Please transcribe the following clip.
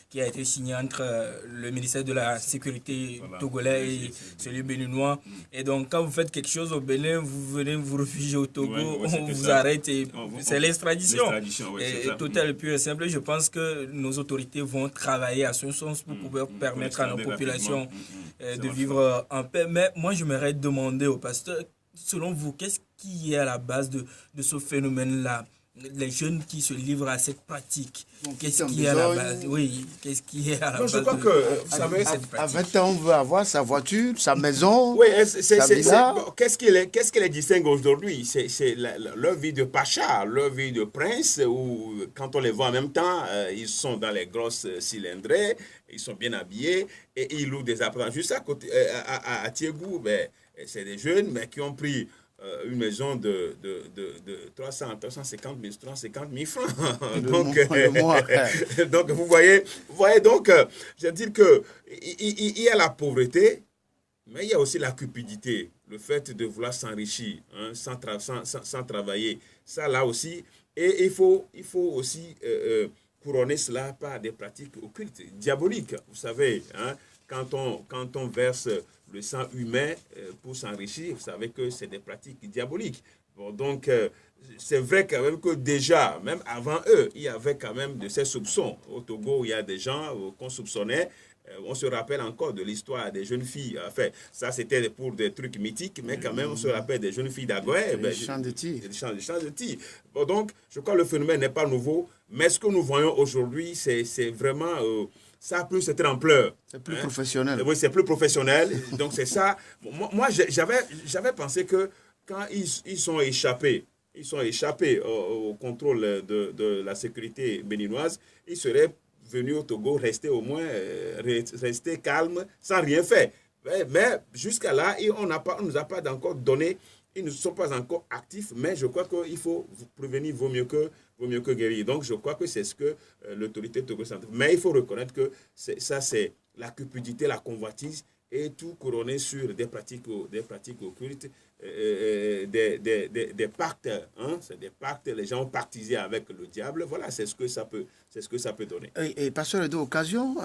qui a été signé entre le ministère de la Sécurité togolais et celui béninois. Et donc, quand vous faites quelque chose au Bénin, vous venez vous réfugier au Togo, on vous arrête et c'est l'extradition. Et total, pur et simple, je pense que nos autorités vont travailler à ce sens pour pouvoir permettre à nos populations de vivre en paix. Mais moi, je m'aimerais demander au pasteur, selon vous, qu'est-ce qui est à la base de ce phénomène-là? Les jeunes qui se livrent à cette pratique, qu'est-ce qui est à la base? Oui, qu'est-ce qui est à la base? Je crois que, vous savez, à 20 ans, on veut avoir sa voiture, sa maison, oui, sa villa. Qu'est-ce qui les distingue aujourd'hui? C'est leur vie de pacha, leur vie de prince, où quand on les voit en même temps, ils sont dans les grosses cylindrées, ils sont bien habillés, et ils louent des appartements. Juste à côté, à Tiégou, ben, c'est des jeunes, mais qui ont pris une maison de 350 000 francs. Donc, vous voyez donc, je veux dire que il y a la pauvreté, mais il y a aussi la cupidité, le fait de vouloir s'enrichir hein, sans travailler. Ça, là aussi, et il faut aussi couronner cela par des pratiques occultes, diaboliques. Vous savez, hein, quand on verse le sang humain pour s'enrichir, vous savez que c'est des pratiques diaboliques. Bon, donc, c'est vrai quand même que déjà, même avant eux, il y avait quand même de ces soupçons. Au Togo, il y a des gens qu'on soupçonnait. On se rappelle encore de l'histoire des jeunes filles. Enfin, ça, c'était pour des trucs mythiques, mais quand même, on se rappelle des jeunes filles d'Agoé. Des champs de tir. Des champs de tir. Bon, donc, je crois que le phénomène n'est pas nouveau, mais ce que nous voyons aujourd'hui, c'est vraiment... ça a plus cette ampleur. C'est plus professionnel. Oui, c'est plus professionnel. Donc, c'est ça. Moi, j'avais pensé que quand ils sont échappés au contrôle de la sécurité béninoise, ils seraient venus au Togo rester au moins, rester calme, sans rien faire. Mais jusqu'à là, on ne nous a pas encore donné, ils ne sont pas encore actifs, mais je crois qu'il faut prévenir vaut mieux que guérir. Donc, je crois que c'est ce que l'autorité togolaise. Mais il faut reconnaître que ça, c'est la cupidité, la convoitise, et tout couronné sur des pratiques occultes, des pactes. Hein, c'est des pactes, les gens ont pactisé avec le diable. Voilà, c'est ce que ça peut donner. Et pasteur, d'occasion,